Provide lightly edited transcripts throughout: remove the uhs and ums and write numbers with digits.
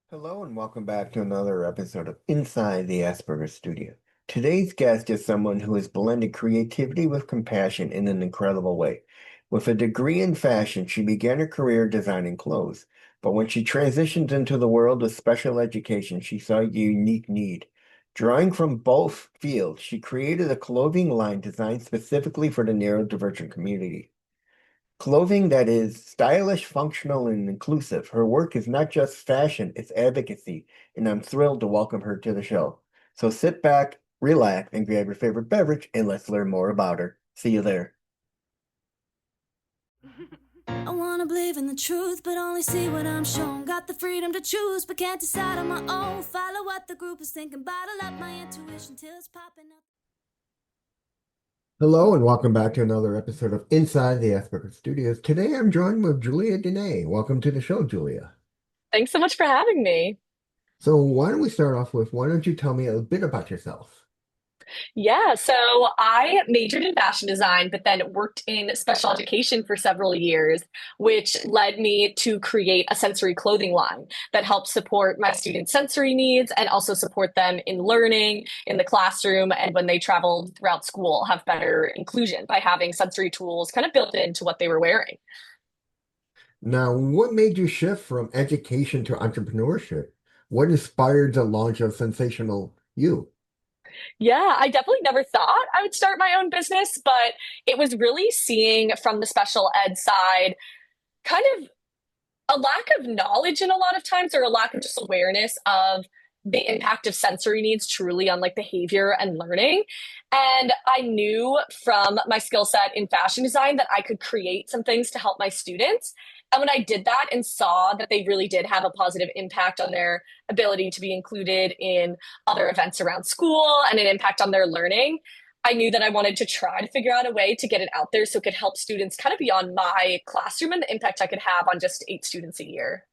Hello and welcome back to another episode of Inside the Asperger Studio. Today's guest is someone who has blended creativity with compassion in an incredible way. With a degree in fashion, she began her career designing clothes, but when she transitioned into the world of special education, she saw a unique need. Drawing from both fields, she created a clothing line designed specifically for the neurodivergent community. Clothing that is stylish, functional, and inclusive. Her work is not just fashion, it's advocacy, and I'm thrilled to welcome her to the show. So sit back, relax, and grab your favorite beverage, and let's learn more about her. See you there. I wanna believe in the truth, but only see what I'm shown. Got the freedom to choose, but can't decide on my own. Follow what the group is thinking, bottle up my intuition till it's popping up. Hello, and welcome back to another episode of Inside the Asperger Studios. Today I'm joined with Julia Dene. Welcome to the show, Julia. Thanks so much for having me. So why don't we start off with, why don't you tell me a bit about yourself? Yeah, so I majored in fashion design, but then worked in special education for several years, which led me to create a sensory clothing line that helps support my students' sensory needs and also support them in learning in the classroom and when they travel throughout school, have better inclusion by having sensory tools kind of built into what they were wearing. Now, what made you shift from education to entrepreneurship? What inspired the launch of Sensational You? Yeah, I definitely never thought I would start my own business, but it was really seeing from the special ed side kind of a lack of knowledge in a lot of times or a lack of just awareness of the impact of sensory needs truly on like behavior and learning. And I knew from my skill set in fashion design that I could create some things to help my students. And when I did that and saw that they really did have a positive impact on their ability to be included in other events around school and an impact on their learning, I knew that I wanted to try to figure out a way to get it out there so it could help students kind of beyond my classroom and the impact I could have on just 8 students a year.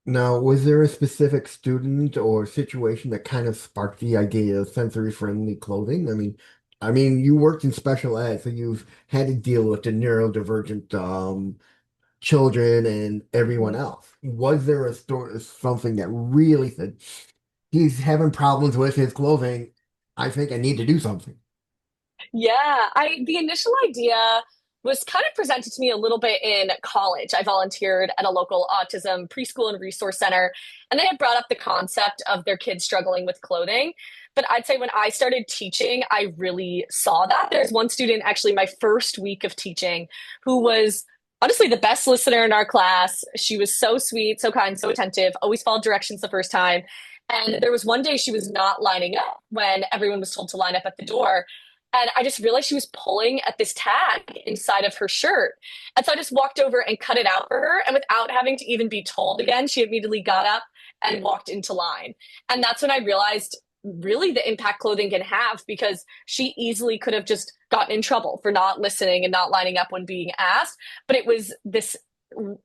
Now, was there a specific student or situation that kind of sparked the idea of sensory-friendly clothing? I mean, you worked in special ed, so you've had to deal with the neurodivergent children and everyone else. Was there a story, something that really said, he's having problems with his clothing. I think I need to do something. Yeah, I the initial idea was kind of presented to me a little bit in college. I volunteered at a local autism preschool and resource center, and they had brought up the concept of their kids struggling with clothing. But I'd say when I started teaching, I really saw that. There's one student, actually, my first week of teaching, who was honestly the best listener in our class. She was so sweet, so kind, so attentive, always followed directions the first time. And there was one day she was not lining up when everyone was told to line up at the door. And I just realized she was pulling at this tag inside of her shirt. And so I just walked over and cut it out for her. And without having to even be told again, she immediately got up and walked into line. And that's when I realized really the impact clothing can have because she easily could have just gotten in trouble for not listening and not lining up when being asked. But it was this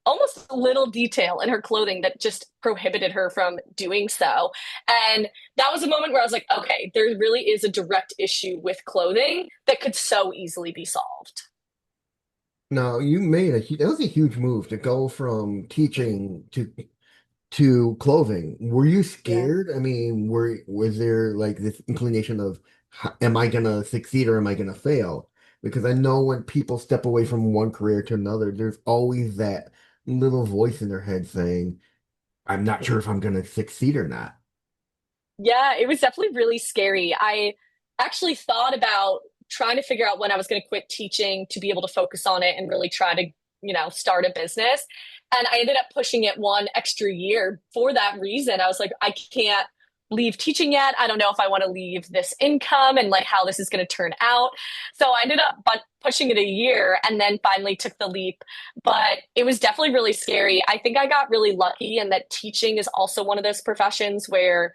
almost little detail in her clothing that just prohibited her from doing so. And that was a moment where I was like, okay, there really is a direct issue with clothing that could so easily be solved. Now, you made that was a huge move to go from teaching to clothing. Were you Yeah. scared? I mean, was there like this inclination of, am I gonna succeed or am I gonna fail? Because I know when people step away from one career to another, there's always that little voice in their head saying, I'm not sure if I'm gonna succeed or not. Yeah, it was definitely really scary. I actually thought about trying to figure out when I was going to quit teaching to be able to focus on it and really try to, start a business. And I ended up pushing it one extra year for that reason. I was like, I can't leave teaching yet. I don't know if I want to leave this income and like how this is going to turn out. So I ended up pushing it a year and then finally took the leap. But it was definitely really scary. I think I got really lucky in that teaching is also one of those professions where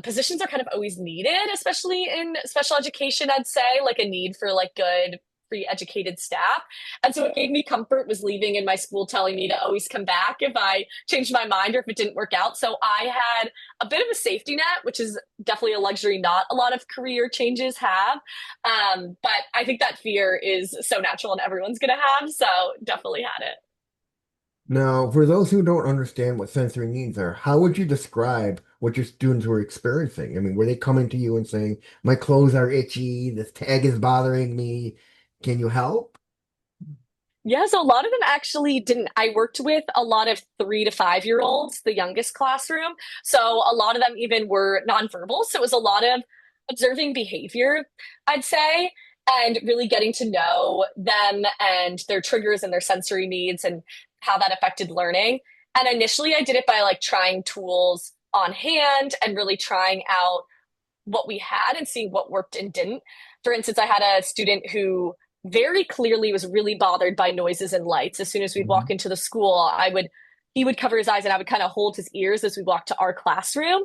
positions are kind of always needed, especially in special education, I'd say, like a need for like good free educated staff. And so it gave me comfort was leaving in my school telling me to always come back if I changed my mind or if it didn't work out. So I had a bit of a safety net, which is definitely a luxury not a lot of career changes have. But I think that fear is so natural and everyone's going to have. So definitely had it. Now, for those who don't understand what sensory needs are, how would you describe what your students were experiencing? I mean, were they coming to you and saying, "My clothes are itchy, this tag is bothering me. Can you help?" Yeah, so a lot of them actually didn't. I worked with a lot of 3 to 5 year olds, the youngest classroom. So a lot of them even were nonverbal. So it was a lot of observing behavior, I'd say, and really getting to know them and their triggers and their sensory needs and how that affected learning. And initially, I did it by like trying tools on hand and really trying out what we had and seeing what worked and didn't. For instance, I had a student who very clearly was really bothered by noises and lights. As soon as we'd walk Mhm. into the school, he would cover his eyes and I would kind of hold his ears as we walked to our classroom.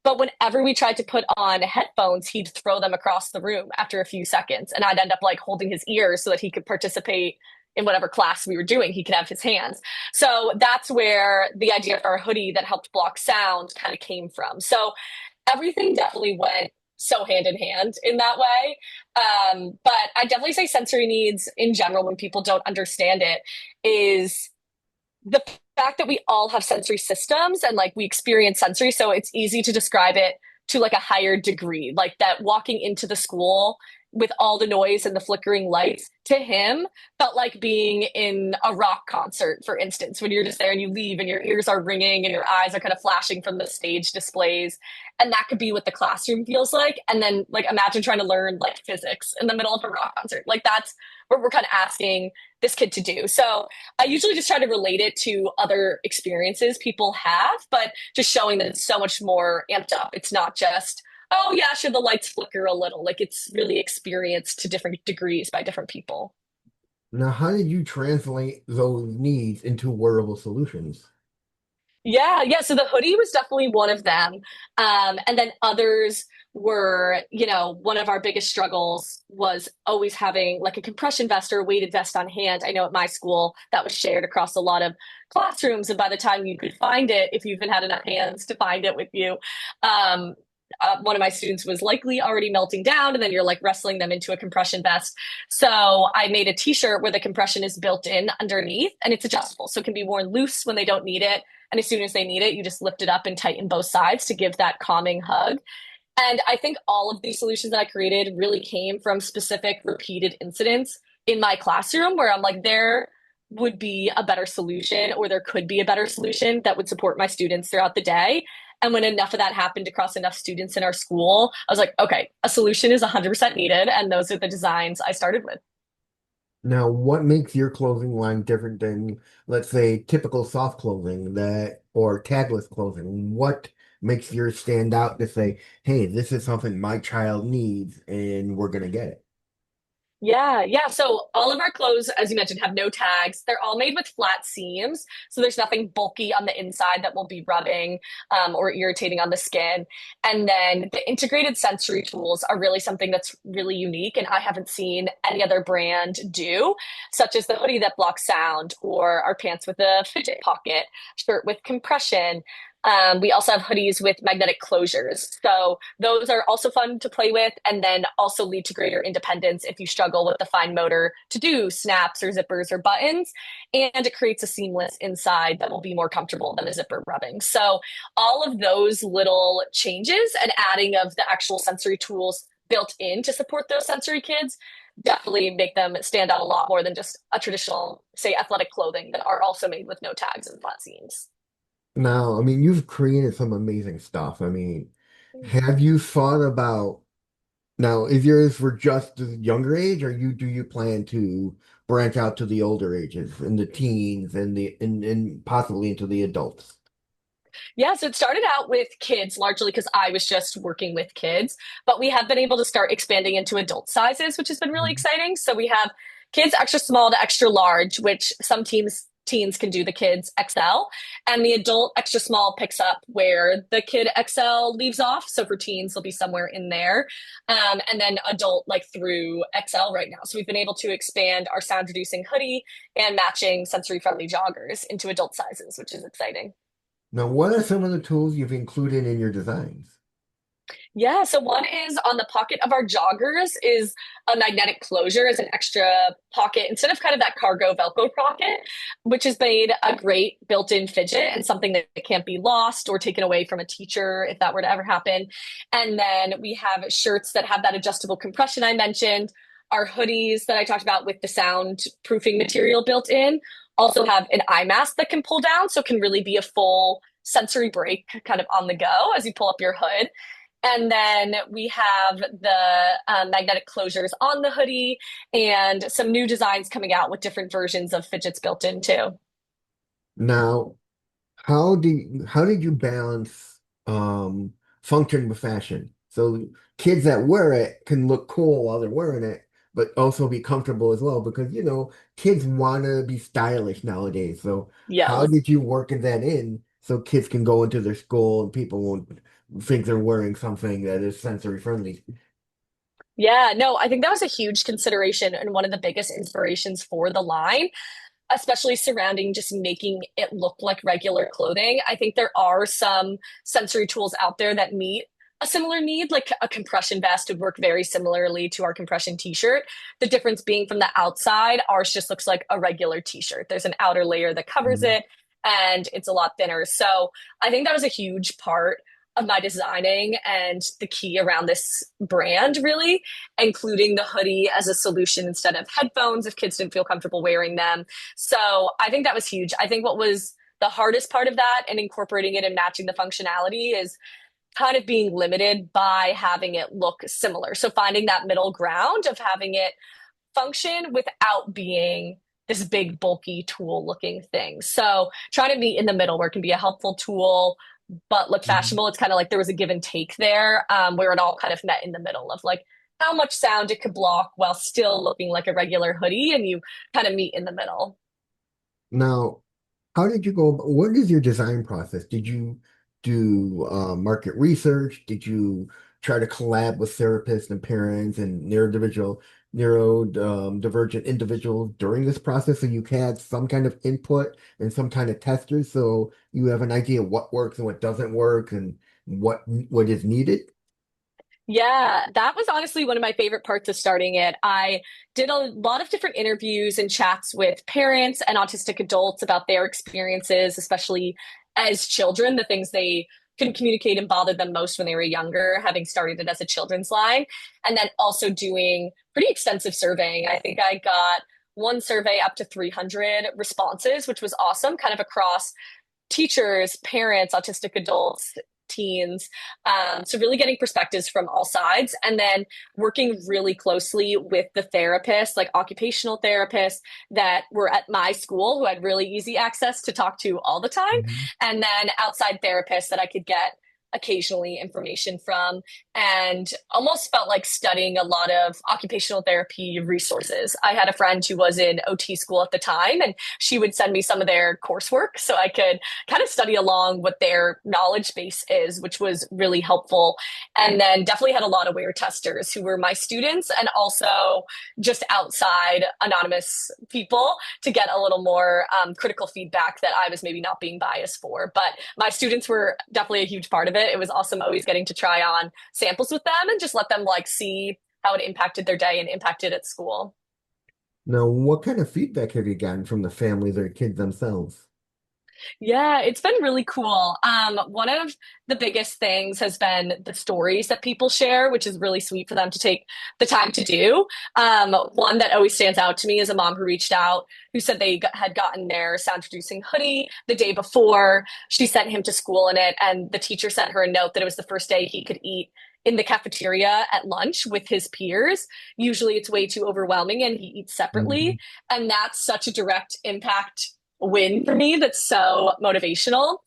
But whenever we tried to put on headphones, he'd throw them across the room after a few seconds. And I'd end up like holding his ears so that he could participate in whatever class we were doing. He could have his hands. So that's where the idea of our hoodie that helped block sound kind of came from. So everything definitely went so hand in hand in that way. But I definitely say sensory needs in general, when people don't understand it, is the fact that we all have sensory systems and like we experience sensory. So it's easy to describe it to like a higher degree, like that walking into the school with all the noise and the flickering lights to him felt like being in a rock concert, for instance, when you're just there and you leave and your ears are ringing and your eyes are kind of flashing from the stage displays. And that could be what the classroom feels like. And then like imagine trying to learn like physics in the middle of a rock concert. Like that's what we're kind of asking this kid to do. So I usually just try to relate it to other experiences people have, but just showing that it's so much more amped up. It's not just, oh, yeah, sure, the lights flicker a little. Like it's really experienced to different degrees by different people. Now, how did you translate those needs into wearable solutions? Yeah, yeah. So the hoodie was definitely one of them. And then others were, one of our biggest struggles was always having like a compression vest or a weighted vest on hand. I know at my school that was shared across a lot of classrooms. And by the time you could find it, if you even had enough hands to find it with you, um, one of my students was likely already melting down, and then you're like wrestling them into a compression vest. So I made a t-shirt where the compression is built in underneath and it's adjustable. So it can be worn loose when they don't need it, and as soon as they need it, you just lift it up and tighten both sides to give that calming hug. And I think all of these solutions that I created really came from specific repeated incidents in my classroom where I'm like, there would be a better solution or there could be a better solution that would support my students throughout the day. And when enough of that happened across enough students in our school, I was like, okay, a solution is 100% needed. And those are the designs I started with. Now, what makes your clothing line different than, let's say, typical soft clothing that or tagless clothing? What makes yours stand out to say, "Hey, this is something my child needs and we're gonna get it"? Yeah, yeah. So all of our clothes, as you mentioned, have no tags. They're all made with flat seams. So there's nothing bulky on the inside that will be rubbing or irritating on the skin. And then the integrated sensory tools are really something that's really unique. And I haven't seen any other brand do, such as the hoodie that blocks sound, or our pants with a fidget pocket, shirt with compression. We also have hoodies with magnetic closures. So those are also fun to play with and then also lead to greater independence if you struggle with the fine motor to do snaps or zippers or buttons. And it creates a seamless inside that will be more comfortable than a zipper rubbing. So all of those little changes and adding of the actual sensory tools built in to support those sensory kids definitely make them stand out a lot more than just a traditional, say, athletic clothing that are also made with no tags and flat seams. Now, I mean, you've created some amazing stuff. I mean, have you thought about now, is yours for just the younger age, or do you plan to branch out to the older ages and the teens and possibly into the adults? Yeah, so it started out with kids largely because I was just working with kids, but we have been able to start expanding into adult sizes, which has been really Mhm. exciting. So we have kids extra small to extra large, which some teens can do the kids XL, and the adult extra small picks up where the kid XL leaves off. So for teens, they'll be somewhere in there, and then adult like through XL right now. So we've been able to expand our sound reducing hoodie and matching sensory friendly joggers into adult sizes, which is exciting. Now, what are some of the tools you've included in your designs? Yeah, so one is on the pocket of our joggers is a magnetic closure as an extra pocket instead of kind of that cargo Velcro pocket, which has made a great built-in fidget and something that can't be lost or taken away from a teacher if that were to ever happen. And then we have shirts that have that adjustable compression I mentioned, our hoodies that I talked about with the soundproofing material built in, also have an eye mask that can pull down, so it can really be a full sensory break kind of on the go as you pull up your hood. And then we have the magnetic closures on the hoodie and some new designs coming out with different versions of fidgets built in too. Now, how did you balance function with fashion? So kids that wear it can look cool while they're wearing it, but also be comfortable as well because kids want to be stylish nowadays. So how Yes. did you work that in so kids can go into their school and people won't think they're wearing something that is sensory friendly? Yeah, no, I think that was a huge consideration and one of the biggest inspirations for the line, especially surrounding just making it look like regular clothing. I think there are some sensory tools out there that meet a similar need, like a compression vest would work very similarly to our compression t-shirt. The difference being from the outside, ours just looks like a regular t-shirt. There's an outer layer that covers Mhm. it and it's a lot thinner. So I think that was a huge part of my designing and the key around this brand, really, including the hoodie as a solution instead of headphones if kids didn't feel comfortable wearing them. So I think that was huge. I think what was the hardest part of that and incorporating it and matching the functionality is kind of being limited by having it look similar. So finding that middle ground of having it function without being this big, bulky tool looking thing. So trying to meet in the middle where it can be a helpful tool, but look Mhm. fashionable. It's kind of like there was a give and take there where it all kind of met in the middle of like how much sound it could block while still looking like a regular hoodie. And you kind of meet in the middle. Now, how did you go? What is your design process? Did you do market research? Did you try to collab with therapists and parents and neurodivergent individuals during this process so you had some kind of input and some kind of testers so you have an idea what works and what doesn't work and what is needed? Yeah, that was honestly one of my favorite parts of starting it. I did a lot of different interviews and chats with parents and autistic adults about their experiences, especially as children, the things they couldn't communicate and bothered them most when they were younger, having started it as a children's line. And then also doing pretty extensive surveying. I think I got one survey up to 300 responses, which was awesome, kind of across teachers, parents, autistic adults, teens. So, really getting perspectives from all sides and then working really closely with the therapists, like occupational therapists that were at my school who had really easy access to talk to all the time. Mhm. And then outside therapists that I could get occasionally information from and almost felt like studying a lot of occupational therapy resources. I had a friend who was in OT school at the time and she would send me some of their coursework so I could kind of study along what their knowledge base is, which was really helpful. And then definitely had a lot of wear testers who were my students and also just outside anonymous people to get a little more critical feedback that I was maybe not being biased for. But my students were definitely a huge part of it. It was awesome always getting to try on samples with them and just let them like see how it impacted their day and impacted at school. Now, what kind of feedback have you gotten from the families or kids themselves? Yeah, it's been really cool. One of the biggest things has been the stories that people share, which is really sweet for them to take the time to do. One that always stands out to me is a mom who reached out who said had gotten their sound producing hoodie the day before. She sent him to school in it, and the teacher sent her a note that it was the first day he could eat in the cafeteria at lunch with his peers. Usually it's way too overwhelming and he eats separately. Mhm. And that's such a direct impact win for me that's so motivational.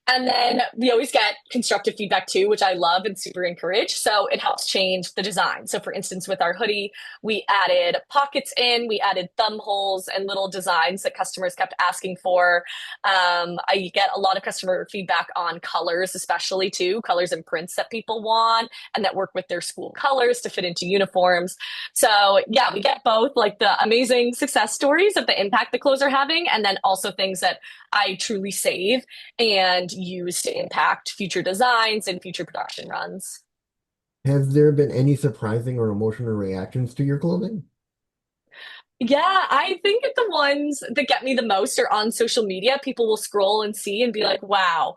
And then we always get constructive feedback too, which I love and super encourage. So it helps change the design. So, for instance, with our hoodie, we added pockets in, we added thumb holes and little designs that customers kept asking for. I get a lot of customer feedback on colors, especially too, colors and prints that people want and that work with their school colors to fit into uniforms. So, yeah, we get both like the amazing success stories of the impact the clothes are having, and then also things that I truly save and use to impact future designs and future production runs. Has there been any surprising or emotional reactions to your clothing? Yeah, I think the ones that get me the most are on social media. People will scroll and see and be like, wow,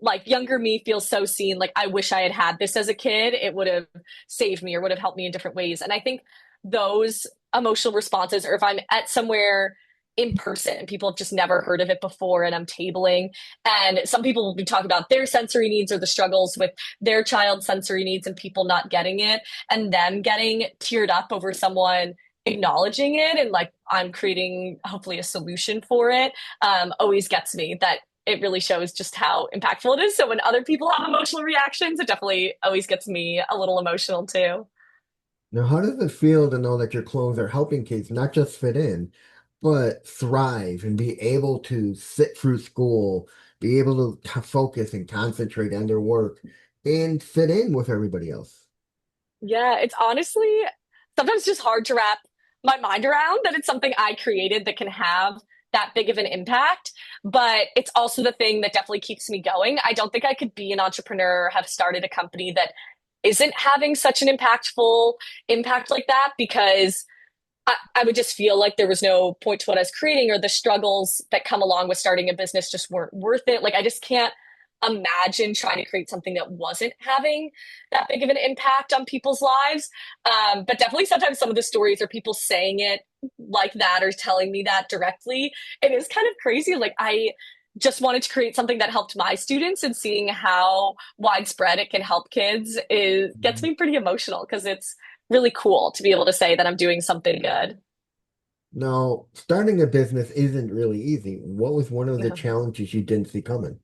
like younger me feels so seen. Like, I wish I had had this as a kid. It would have saved me or would have helped me in different ways. And I think those emotional responses, or if I'm at somewhere in person and people have just never heard of it before and I'm tabling, and some people will be talking about their sensory needs or the struggles with their child's sensory needs and people not getting it, and them getting teared up over someone acknowledging it and like I'm creating hopefully a solution for it, always gets me. That it really shows just how impactful it is. So when other people have emotional reactions, it definitely always gets me a little emotional too. Now, how does it feel to know that your clothes are helping kids not just fit in, but thrive and be able to sit through school, be able to focus and concentrate on their work and fit in with everybody else? Yeah, it's honestly sometimes just hard to wrap my mind around that it's something I created that can have that big of an impact. But it's also the thing that definitely keeps me going. I don't think I could be an entrepreneur, have started a company that isn't having such an impactful impact like that, because I would just feel like there was no point to what I was creating, or the struggles that come along with starting a business just weren't worth it. Like, I just can't imagine trying to create something that wasn't having that big of an impact on people's lives. But definitely sometimes some of the stories are people saying it like that or telling me that directly. It is kind of crazy. Like, I just wanted to create something that helped my students, and seeing how widespread it can help kids is gets me pretty emotional because it's really cool to be able to say that I'm doing something good. Now, starting a business isn't really easy. What was one of the Yeah. challenges you didn't see coming?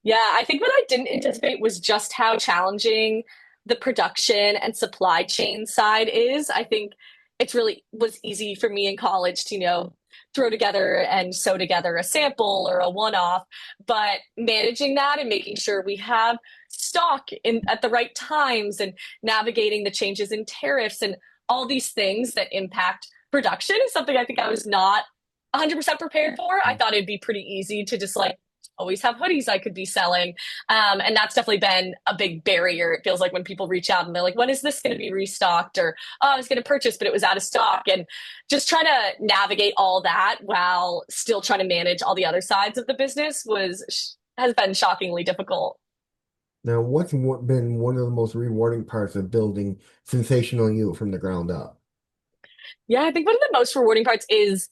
Yeah, I think what I didn't anticipate was just how challenging the production and supply chain side is. I think it's really was easy for me in college to, throw together and sew together a sample or a one-off, but managing that and making sure we have stock in at the right times and navigating the changes in tariffs and all these things that impact production is something I think I was not 100% prepared for. I thought it'd be pretty easy to just like always have hoodies I could be selling. And that's definitely been a big barrier. It feels like when people reach out and they're like, when is this going to be restocked? Or, oh, I was going to purchase, but it was out of stock. And just trying to navigate all that while still trying to manage all the other sides of the business has been shockingly difficult. Now, been one of the most rewarding parts of building Sensational You from the ground up? Yeah, I think one of the most rewarding parts is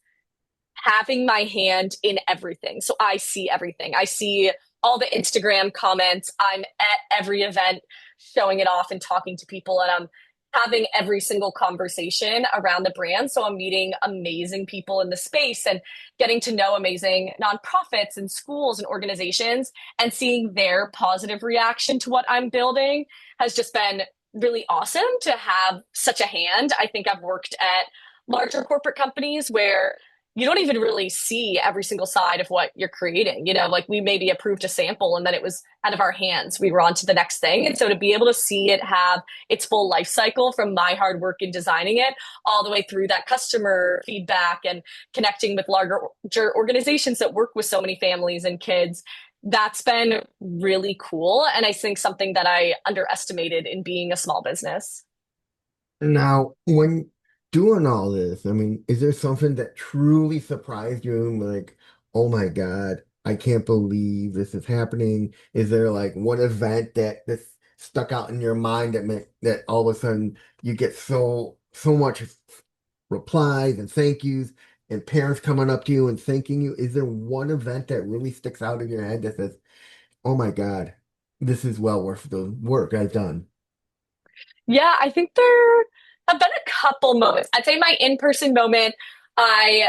having my hand in everything. So I see everything. I see all the Instagram comments. I'm at every event showing it off and talking to people, and I'm having every single conversation around the brand. So I'm meeting amazing people in the space and getting to know amazing nonprofits and schools and organizations, and seeing their positive reaction to what I'm building has just been really awesome to have such a hand. I think I've worked at larger corporate companies where you don't even really see every single side of what you're creating. Like, we maybe approved a sample and then it was out of our hands. We were on to the next thing. And so to be able to see it have its full life cycle from my hard work in designing it all the way through that customer feedback and connecting with larger organizations that work with so many families and kids, that's been really cool. And I think something that I underestimated in being a small business. Now, when doing all this, I mean, is there something that truly surprised you? Like, oh my God, I can't believe this is happening. Is there like one event that this stuck out in your mind that meant that all of a sudden you get so much replies and thank yous and parents coming up to you and thanking you? Is there one event that really sticks out in your head that says, oh my God, this is well worth the work I've done? Yeah, I think there have been a couple moments. I'd say my in-person moment, I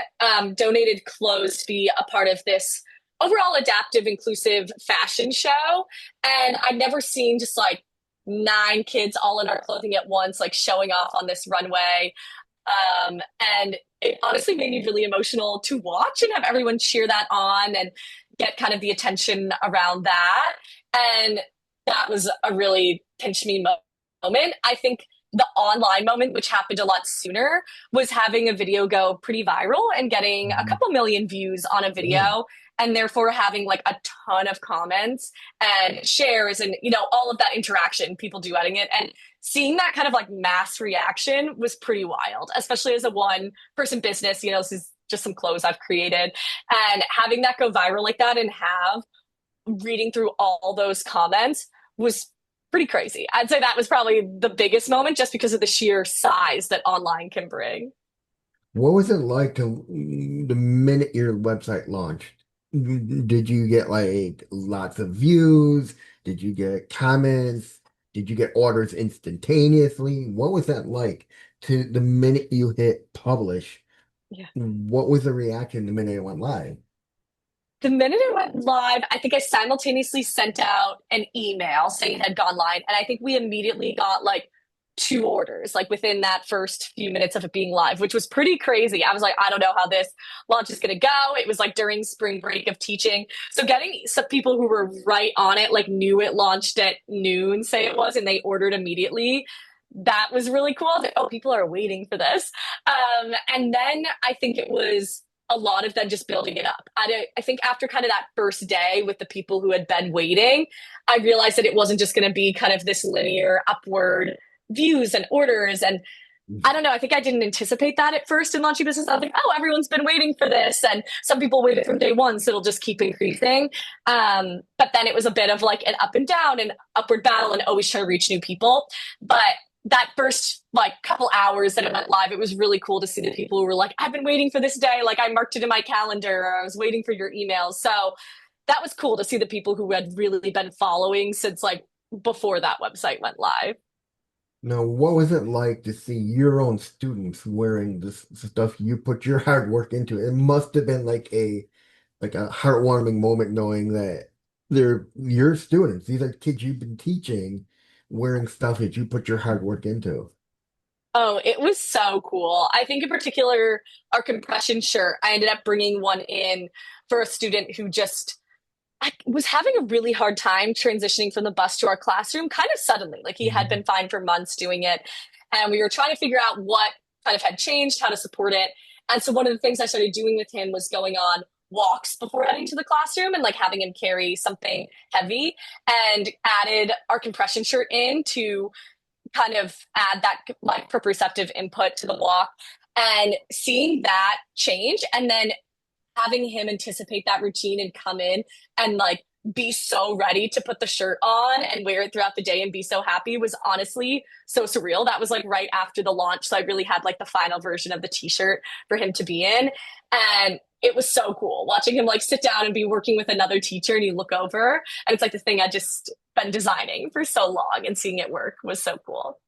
donated clothes to be a part of this overall adaptive, inclusive fashion show. And I'd never seen just like nine kids all in our clothing at once, like showing off on this runway. And it honestly made me really emotional to watch and have everyone cheer that on and get kind of the attention around that. And that was a really pinch me moment. I think the online moment, which happened a lot sooner, was having a video go pretty viral and getting a Mhm. couple million views on a Yeah. video and therefore having like a ton of comments and shares and all of that interaction people duetting it, and seeing that kind of like mass reaction was pretty wild, especially as a one person business. This is just some clothes I've created, and having that go viral like that and have reading through all those comments was pretty crazy. I'd say that was probably the biggest moment just because of the sheer size that online can bring. What was it like to the minute your website launched? Did you get like lots of views? Did you get comments? Did you get orders instantaneously? What was that like to the minute you hit publish? Yeah. What was the reaction the minute it went live? The minute it went live, I think I simultaneously sent out an email saying it had gone live. And I think we immediately got like two orders, like within that first few minutes of it being live, which was pretty crazy. I was like, I don't know how this launch is going to go. It was like during spring break of teaching. So getting some people who were right on it, like knew it launched at noon, say it was, and they ordered immediately. That was really cool. That, oh, people are waiting for this. And then I think it was a lot of them just building it up. I think after kind of that first day with the people who had been waiting, I realized that it wasn't just going to be kind of this linear upward views and orders. And I don't know, I think I didn't anticipate that at first in launching business. I was like, oh, everyone's been waiting for this. And some people waited from day one, so it'll just keep increasing. But then it was a bit of like an up and down and upward battle and always trying to reach new people. But that first like couple hours that it went live, it was really cool to see the people who were like, I've been waiting for this day. Like I marked it in my calendar, or I was waiting for your emails. So that was cool to see the people who had really been following since like before that website went live. Now, what was it like to see your own students wearing this stuff you put your hard work into? It must have been like a heartwarming moment knowing that they're your students. These are kids you've been teaching wearing stuff that you put your hard work into. Oh, it was so cool. I think in particular, our compression shirt, I ended up bringing one in for a student who just I was having a really hard time transitioning from the bus to our classroom kind of suddenly. Like he had Mhm. been fine for months doing it. And we were trying to figure out what kind of had changed, how to support it. And so one of the things I started doing with him was going on walks before heading to the classroom and like having him carry something heavy, and added our compression shirt in to kind of add that like proprioceptive input to the walk, and seeing that change, and then having him anticipate that routine and come in and like be so ready to put the shirt on and wear it throughout the day and be so happy was honestly so surreal. That was like right after the launch. So I really had like the final version of the t-shirt for him to be in. And it was so cool watching him like sit down and be working with another teacher, and you look over and it's like the thing I just been designing for so long, and seeing it work was so cool.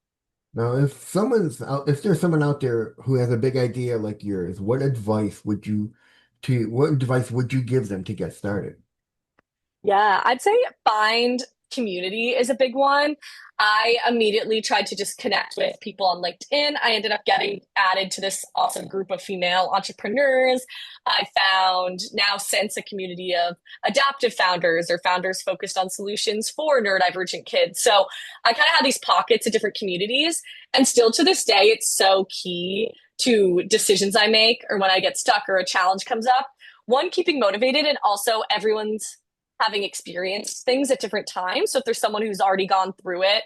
Now, if there's someone out there who has a big idea like yours, what advice would you give them to get started? Yeah, I'd say find community is a big one. I immediately tried to just connect with people on LinkedIn. I ended up getting added to this awesome group of female entrepreneurs. I found now since a community of adaptive founders or founders focused on solutions for neurodivergent kids. So I kind of had these pockets of different communities. And still to this day, it's so key to decisions I make or when I get stuck or a challenge comes up. One, keeping motivated, and also everyone's having experienced things at different times. So if there's someone who's already gone through it,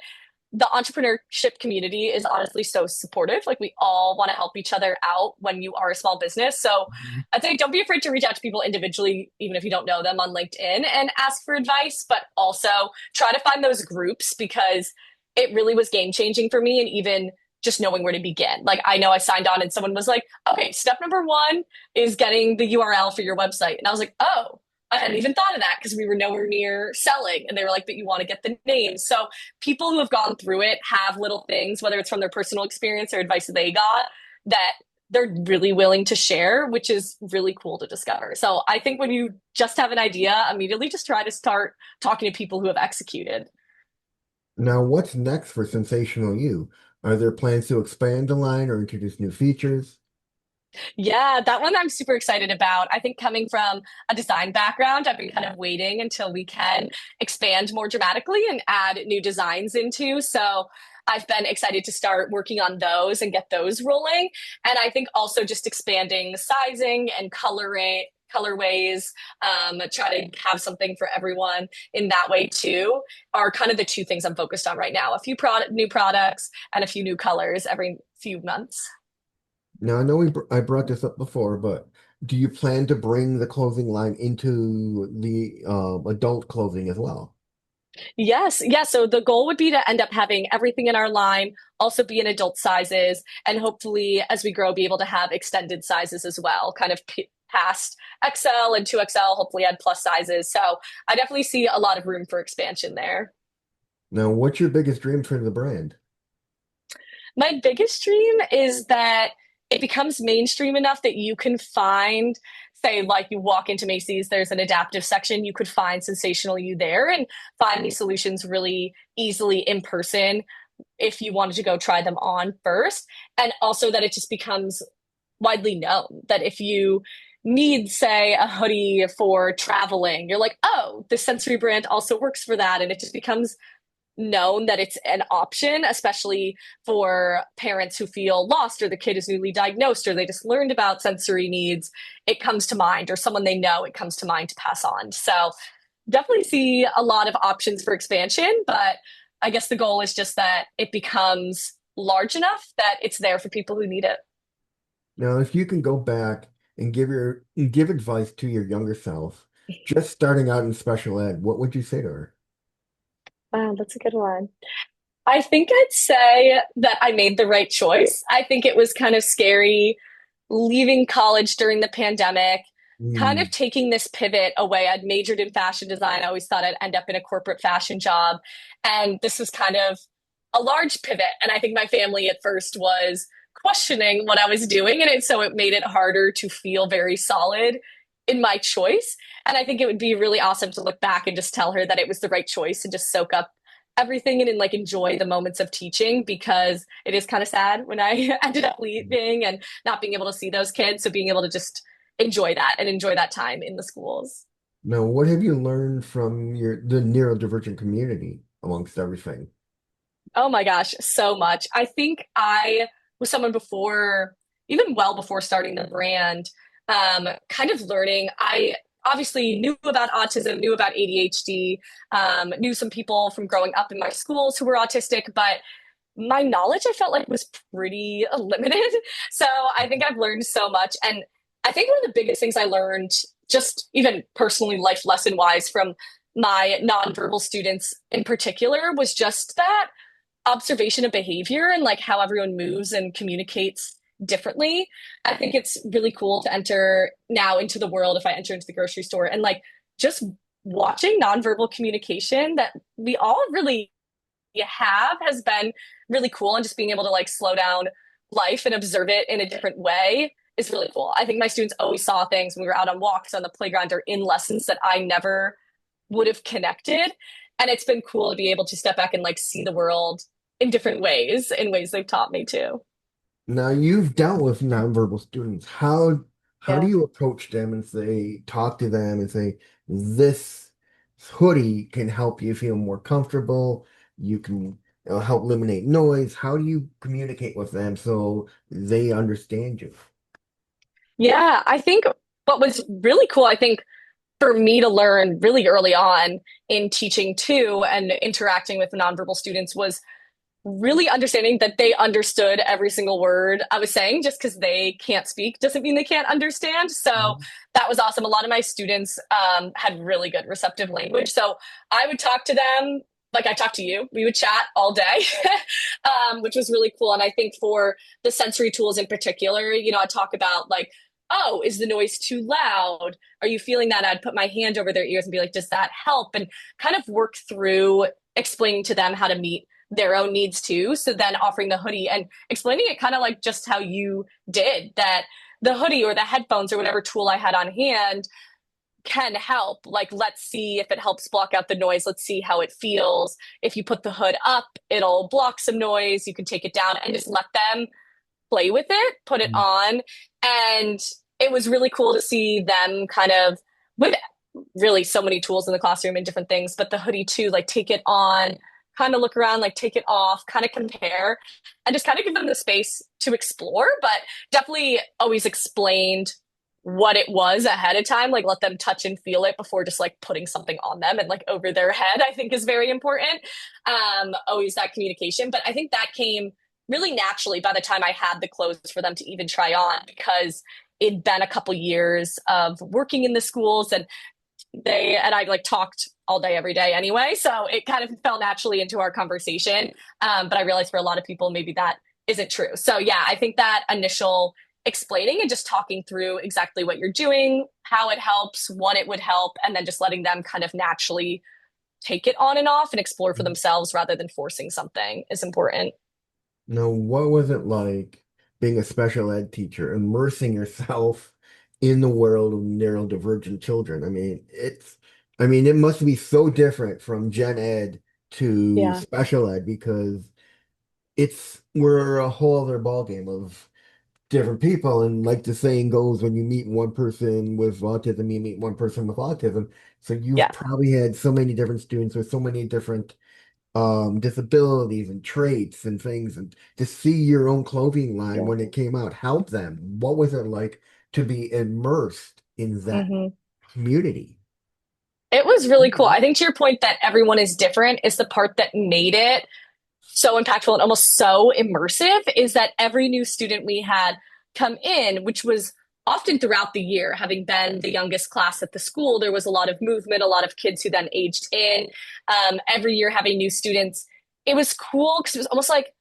the entrepreneurship community is honestly so supportive. Like we all want to help each other out when you are a small business. So I'd say don't be afraid to reach out to people individually, even if you don't know them on LinkedIn, and ask for advice, but also try to find those groups, because it really was game changing for me. And even just knowing where to begin. Like I know I signed on and someone was like, okay, step number one is getting the URL for your website. And I was like, oh, I hadn't even thought of that because we were nowhere near selling. And they were like, but you want to get the name. So people who have gone through it have little things, whether it's from their personal experience or advice that they got, that they're really willing to share, which is really cool to discover. So I think when you just have an idea, immediately just try to start talking to people who have executed. Now, what's next for Sensational You? Are there plans to expand the line or introduce new features? Yeah, that one I'm super excited about. I think coming from a design background, I've been kind of waiting until we can expand more dramatically and add new designs into. So I've been excited to start working on those and get those rolling. And I think also just expanding sizing and coloring colorways, try to have something for everyone in that way too, are kind of the two things I'm focused on right now. A few new products and a few new colors every few months. Now, I know I brought this up before, but do you plan to bring the clothing line into the adult clothing as well? Yes, yeah. So the goal would be to end up having everything in our line also be in adult sizes, and hopefully, as we grow, be able to have extended sizes as well, kind of past XL and 2XL, hopefully add plus sizes. So I definitely see a lot of room for expansion there. Now, what's your biggest dream for the brand? My biggest dream is that it becomes mainstream enough that you can find, say, like you walk into Macy's, there's an adaptive section, you could find Sensational You there and find these solutions really easily in person if you wanted to go try them on first. And also that it just becomes widely known that if you need, say, a hoodie for traveling, you're like, oh, this sensory brand also works for that. And it just becomes known that it's an option, especially for parents who feel lost or the kid is newly diagnosed or they just learned about sensory needs. It comes to mind, or someone they know, it comes to mind to pass on. So definitely see a lot of options for expansion, but I guess the goal is just that it becomes large enough that it's there for people who need it. Now, if you can go back and give advice to your younger self, just starting out in special ed, what would you say to her? Wow, that's a good one. I think I'd say that I made the right choice. I think it was kind of scary leaving college during the pandemic, kind of Hmm. taking this pivot away. I'd majored in fashion design. I always thought I'd end up in a corporate fashion job. And this was kind of a large pivot. And I think my family at first was questioning what I was doing. And so it made it harder to feel very solid in my choice. And I think it would be really awesome to look back and just tell her that it was the right choice and just soak up everything and like enjoy the moments of teaching, because it is kind of sad when I ended up leaving and not being able to see those kids. So being able to just enjoy that and enjoy that time in the schools. Now, what have you learned from the neurodivergent community amongst everything? Oh my gosh, so much. I think I was someone before, even well before starting the brand, kind of learning. I obviously knew about autism, knew about ADHD, knew some people from growing up in my schools who were autistic, but my knowledge I felt like was pretty limited. So I think I've learned so much. And I think one of the biggest things I learned, just even personally, life lesson wise, from my nonverbal students in particular, was just that observation of behavior and like how everyone moves and communicates differently. I think it's really cool to enter now into the world if I enter into the grocery store and like just watching nonverbal communication that we all really have has been really cool, and just being able to like slow down life and observe it in a different way is really cool. I think my students always saw things when we were out on walks on the playground or in lessons that I never would have connected. And it's been cool to be able to step back and like see the world in different ways, in ways they've taught me to. Now, you've dealt with nonverbal students. How do Yeah. you approach them and say, talk to them and say, this hoodie can help you feel more comfortable. You can help eliminate noise. How do you communicate with them so they understand you? Yeah, I think what was really cool, I think for me to learn really early on in teaching too and interacting with nonverbal students was really understanding that they understood every single word I was saying. Just because they can't speak doesn't mean they can't understand. So Mhm. that was awesome. A lot of my students had really good receptive language. So I would talk to them like I talk to you. We would chat all day, which was really cool. And I think for the sensory tools in particular, I talk about like, oh, is the noise too loud? Are you feeling that? I'd put my hand over their ears and be like, does that help? And kind of work through explaining to them how to meet their own needs too. So then offering the hoodie and explaining it kind of like just how you did, that the hoodie or the headphones or whatever tool I had on hand can help. Like, let's see if it helps block out the noise. Let's see how it feels. If you put the hood up, it'll block some noise. You can take it down and just let them play with it, put it on. And it was really cool to see them kind of with really so many tools in the classroom and different things, but the hoodie too, like take it on, kind of look around, like take it off, kind of compare, and just kind of give them the space to explore. But definitely always explained what it was ahead of time, like let them touch and feel it before just like putting something on them and like over their head, I think is very important. Always that communication. But I think that came really naturally by the time I had the clothes for them to even try on, because it'd been a couple years of working in the schools, and I like talked all day every day anyway, so it kind of fell naturally into our conversation. But I realized for a lot of people maybe that isn't true. So yeah, I think that initial explaining and just talking through exactly what you're doing, how it helps, what it would help, and then just letting them kind of naturally take it on and off and explore for themselves rather than forcing something is important. Now, what was it like being a special ed teacher, immersing yourself in the world of neurodivergent children? I mean, it must be so different from gen ed to Yeah. special ed because we're a whole other ballgame of different people. And like the saying goes, when you meet one person with autism, you meet one person with autism. So you've Yeah. probably had so many different students with so many different disabilities and traits and things, and to see your own clothing line Yeah. when it came out help them. What was it like to be immersed in that Mm-hmm. community? It was really cool. I think to your point that everyone is different is the part that made it so impactful and almost so immersive, is that every new student we had come in, which was often throughout the year, having been the youngest class at the school, there was a lot of movement, a lot of kids who then aged in. Every year having new students, it was cool because it was almost like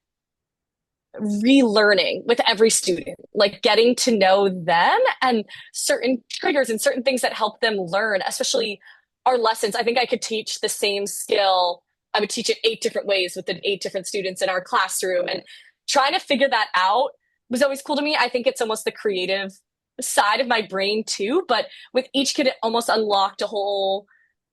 relearning with every student, like getting to know them and certain triggers and certain things that help them learn, especially our lessons. I think I could teach the same skill. I would teach it 8 different ways with the 8 different students in our classroom. And trying to figure that out was always cool to me. I think it's almost the creative side of my brain too. But with each kid, it almost unlocked a whole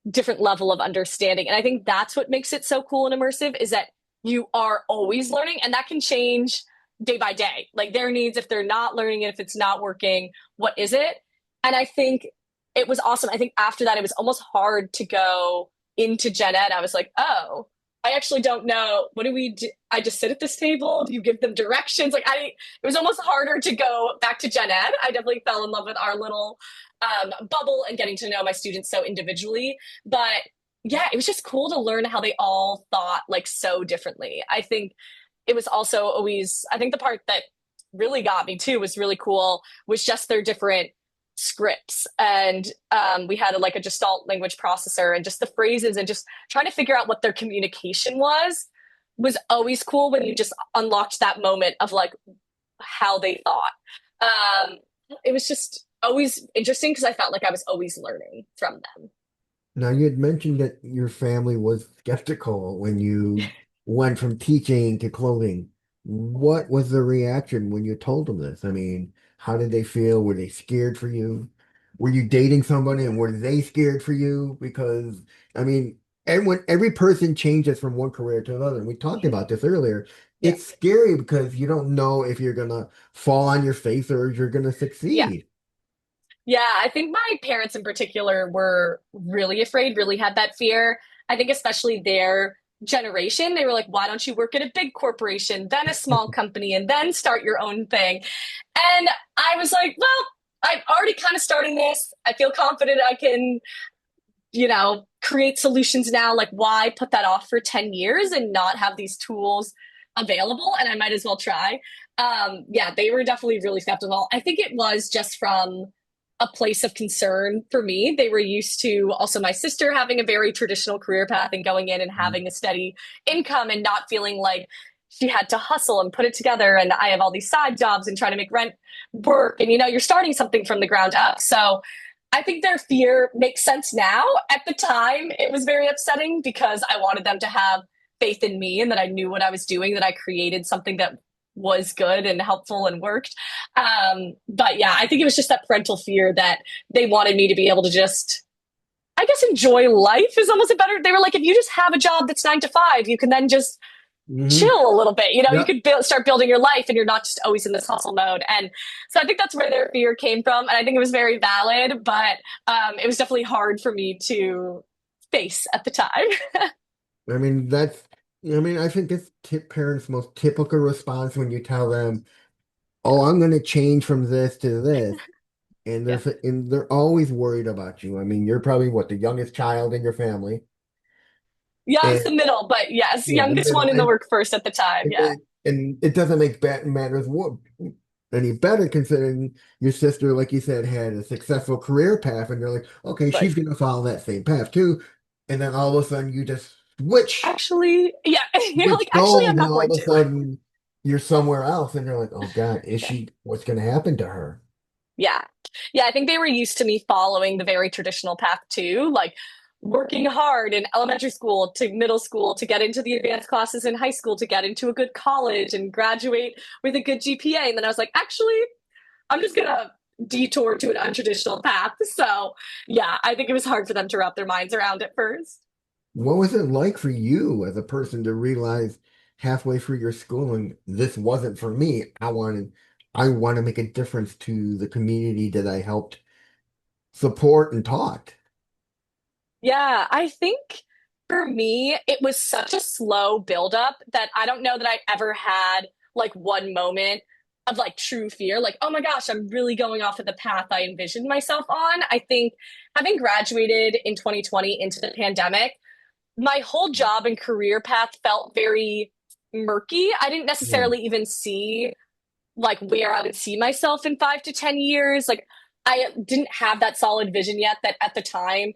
different level of understanding. And I think that's what makes it so cool and immersive, is that you are always learning, and that can change day by day. Like their needs, if they're not learning it, if it's not working, what is it? And I think it was awesome. I think after that, it was almost hard to go into gen ed. I was like, oh, I actually don't know. What do we do? I just sit at this table. Do you give them directions? It was almost harder to go back to gen ed. I definitely fell in love with our little bubble and getting to know my students so individually. But yeah, it was just cool to learn how they all thought like so differently. I think it was also always, I think the part that really got me too was really cool was just their different scripts. And we had like a gestalt language processor, and just the phrases and just trying to figure out what their communication was always cool when you just unlocked that moment of like how they thought. It was just always interesting because I felt like I was always learning from them. Now, you had mentioned that your family was skeptical when you went from teaching to clothing. What was the reaction when you told them this? I mean, how did they feel? Were they scared for you? Were you dating somebody and were they scared for you? Because, I mean, every person changes from one career to another. And we talked about this earlier. Yeah. It's scary because you don't know if you're gonna fall on your face or if you're gonna Yeah. succeed. Yeah, I think my parents in particular were really afraid, really had that fear. I think especially their generation, they were like, why don't you work at a big corporation, then a small company, and then start your own thing? And I was like, well, I'm already kind of starting this. I feel confident I can, create solutions now. Like, why put that off for 10 years and not have these tools available? And I might as well try. Yeah, they were definitely really skeptical. I think it was just from a place of concern for me. They were used to also my sister having a very traditional career path and going in and having a steady income and not feeling like she had to hustle and put it together. And I have all these side jobs and trying to make rent work. And, you're starting something from the ground up. So I think their fear makes sense now. At the time, it was very upsetting because I wanted them to have faith in me and that I knew what I was doing, that I created something that was good and helpful and worked. But yeah, I think it was just that parental fear that they wanted me to be able to just, I guess, enjoy life is almost a better. They were like, if you just have a job that's 9 to 5, you can then just Hmm. chill a little bit. You Yeah. could start building your life and you're not just always in this hustle mode. And so I think that's where their fear came from. And I think it was very valid, but it was definitely hard for me to face at the time. I mean, I think that's tip parents' most typical response when you tell them, "Oh, I'm going to change from this to this." and Yeah. they're always worried about you. I mean, you're probably what, the youngest child in your family, Yeah, I was and the middle, but yes, yeah, the youngest one middle, in the workforce at the time. and Yeah. it doesn't make matters any better considering your sister, like you said, had a successful career path, and you're like, okay, Right. she's gonna follow that same path too, and then all of a sudden you just Actually, yeah. You're like, actually, goals, I'm and not all going of a to. sudden you're somewhere else, and you're like, oh God, is Yeah. she? What's gonna happen to her? Yeah. Yeah. I think they were used to me following the very traditional path too, like working hard in elementary school to middle school to get into the advanced classes in high school to get into a good college and graduate with a good GPA. And then I was like, actually, I'm just going to detour to an untraditional path. So, yeah, I think it was hard for them to wrap their minds around at first. What was it like for you as a person to realize halfway through your schooling, this wasn't for me? I want to make a difference to the community that I helped support and taught. Yeah, I think for me, it was such a slow buildup that I don't know that I ever had like one moment of like true fear, like, oh my gosh, I'm really going off of the path I envisioned myself on. I think having graduated in 2020 into the pandemic, my whole job and career path felt very murky. I didn't Yeah. necessarily even see like where I would see myself in 5 to 10 years. Like, I didn't have that solid vision yet that at the time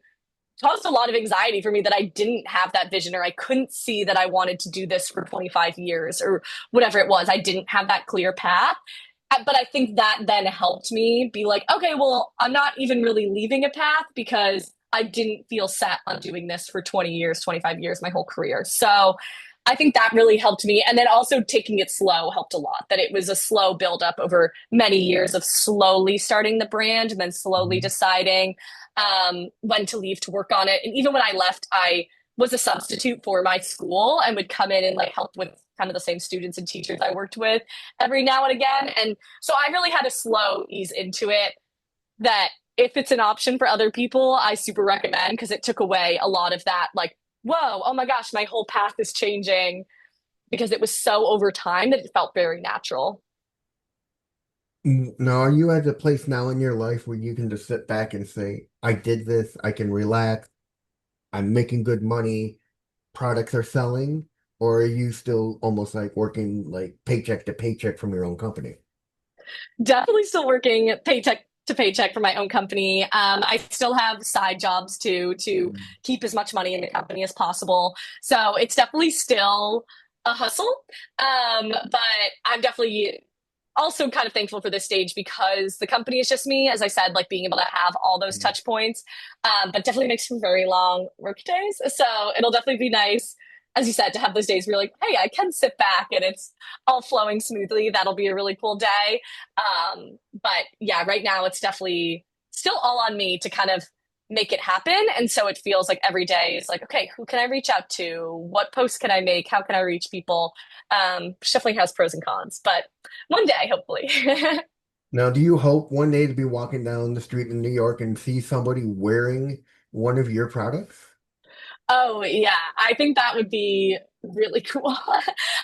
caused a lot of anxiety for me that I didn't have that vision or I couldn't see that I wanted to do this for 25 years or whatever it was. I didn't have that clear path. But I think that then helped me be like, okay, well, I'm not even really leaving a path because I didn't feel set on doing this for 20 years, 25 years, my whole career. So I think that really helped me. And then also taking it slow helped a lot, that it was a slow buildup over many years of slowly starting the brand and then slowly Mhm. deciding when to leave to work on it. And even when I left, I was a substitute for my school and would come in and like help with kind of the same students and teachers I worked with every now and again. And so I really had to slow ease into it that if it's an option for other people, I super recommend because it took away a lot of that like, whoa, oh my gosh, my whole path is changing because it was so over time that it felt very natural. Now, are you at a place now in your life where you can just sit back and say, I did this, I can relax, I'm making good money, products are selling, or are you still almost like working like paycheck to paycheck from your own company? Definitely still working paycheck to paycheck for my own company. I still have side jobs to Mm. keep as much money in the company as possible. So it's definitely still a hustle. But I'm definitely also kind of thankful for this stage because the company is just me, as I said, like being able to have all those touch points, but definitely makes for very long work days. So it'll definitely be nice, as you said, to have those days where you're like, hey, I can sit back and it's all flowing smoothly. That'll be a really cool day. But yeah, right now it's definitely still all on me to kind of make it happen. And so it feels like every day is like, okay, who can I reach out to? What posts can I make? How can I reach people? Which definitely has pros and cons, but one day, hopefully. Now, do you hope one day to be walking down the street in New York and see somebody wearing one of your products? Oh, yeah. I think that would be really cool.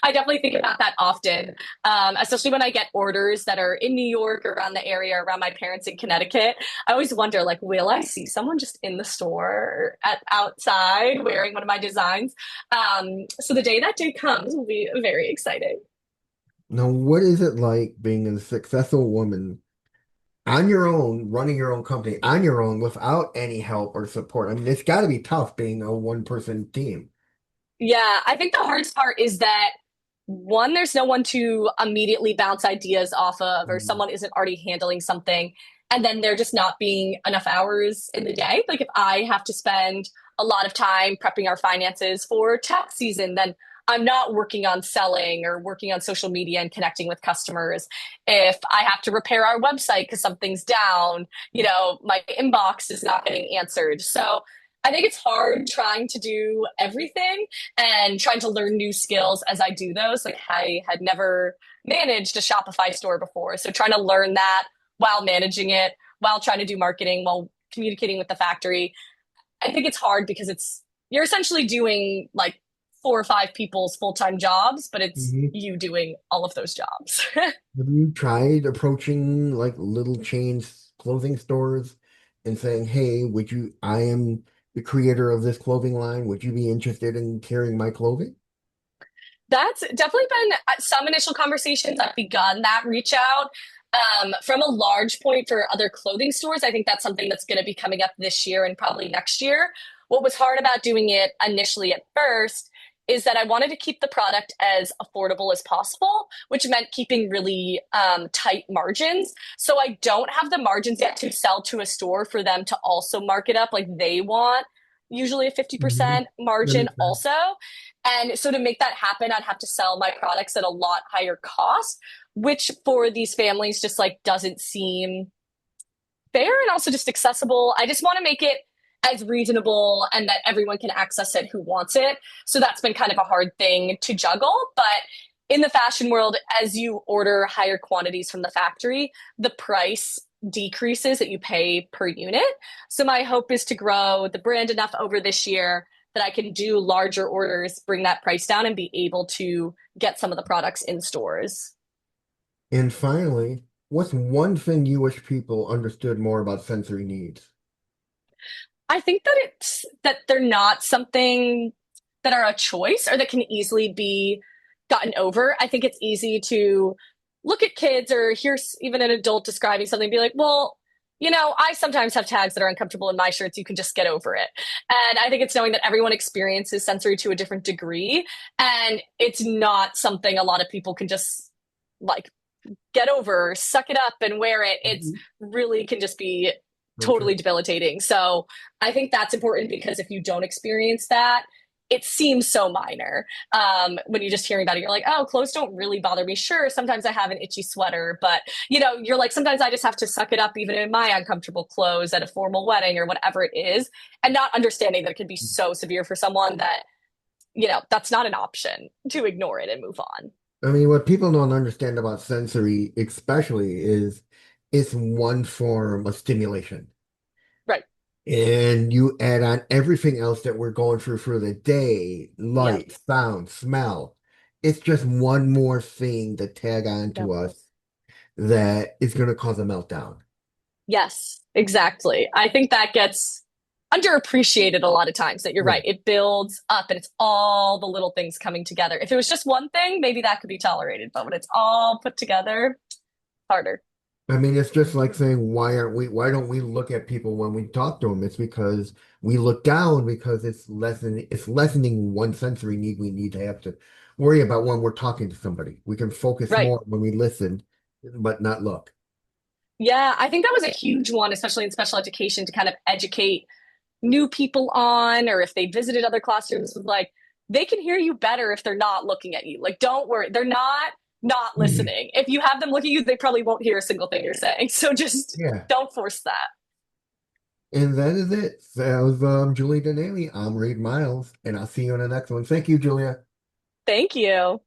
I definitely think about that often, especially when I get orders that are in New York or around the area, around my parents in Connecticut. I always wonder, like, will I see someone just in the store or at outside wearing one of my designs? So the day that day comes will be very exciting. Now, what is it like being a successful woman on your own, running your own company on your own without any help or support? I mean, it's got to be tough being a one-person team. Yeah, I think the hardest part is that one, there's no one to immediately bounce ideas off of, or Mm. someone isn't already handling something. And then there just not being enough hours in the day. Like if I have to spend a lot of time prepping our finances for tax season, then I'm not working on selling or working on social media and connecting with customers. If I have to repair our website because something's down, my inbox is not getting answered. So I think it's hard trying to do everything and trying to learn new skills as I do those. Like I had never managed a Shopify store before. So trying to learn that while managing it, while trying to do marketing, while communicating with the factory. I think it's hard because you're essentially doing like 4 or 5 people's full-time jobs, but it's Mhm. you doing all of those jobs. Have you tried approaching like little chains clothing stores and saying, "Hey, I am the creator of this clothing line. Would you be interested in carrying my clothing?" That's definitely been some initial conversations. I've begun that reach out. From a large point for other clothing stores, I think that's something that's going to be coming up this year and probably next year. What was hard about doing it initially at first is that I wanted to keep the product as affordable as possible, which meant keeping really tight margins. So I don't have the margins yet to sell to a store for them to also mark it up like they want, usually a Hmm. 50% That margin makes sense. also. And so to make that happen, I'd have to sell my products at a lot higher cost, which for these families just like doesn't seem fair and also just accessible. I just want to make it as reasonable and that everyone can access it who wants it. So that's been kind of a hard thing to juggle. But in the fashion world, as you order higher quantities from the factory, the price decreases that you pay per unit. So my hope is to grow the brand enough over this year that I can do larger orders, bring that price down, and be able to get some of the products in stores. And finally, what's one thing you wish people understood more about sensory needs? I think that it's that they're not something that are a choice or that can easily be gotten over. I think it's easy to look at kids or hear even an adult describing something and be like, well, I sometimes have tags that are uncomfortable in my shirts. You can just get over it. And I think it's knowing that everyone experiences sensory to a different degree. And it's not something a lot of people can just like get over, suck it up and wear it. It's Mhm. really can just be So totally true. debilitating. So I think that's important because if you don't experience that, it seems so minor. When you're just hearing about it, you're like, oh, clothes don't really bother me. Sure, sometimes I have an itchy sweater, but you're like, sometimes I just have to suck it up even in my uncomfortable clothes at a formal wedding or whatever it is, and not understanding that it can be so severe for someone that, that's not an option to ignore it and move on. I mean, what people don't understand about sensory, especially, is it's one form of stimulation. Right. And you add on everything else that we're going through for the day, Yep. light, sound, smell. It's just one more thing to tag on Yep. to us that is going to cause a meltdown. Yes, exactly. I think that gets underappreciated a lot of times that you're Yeah. right. It builds up and it's all the little things coming together. If it was just one thing, maybe that could be tolerated, but when it's all put together, harder. I mean, it's just like saying, why don't we look at people when we talk to them? It's because we look down because it's lessening one sensory need we need to have to worry about when we're talking to somebody. We can focus Right. more when we listen, but not look. Yeah, I think that was a huge one, especially in special education, to kind of educate new people on, or if they visited other classrooms, was like, they can hear you better if they're not looking at you. Like, don't worry, they're not listening. If you have them look at you, they probably won't hear a single thing you're saying. So just Yeah. don't force that. And that is it. That was Julie Denali. I'm Reed Miles, and I'll see you in the next one. Thank you, Julia. Thank you.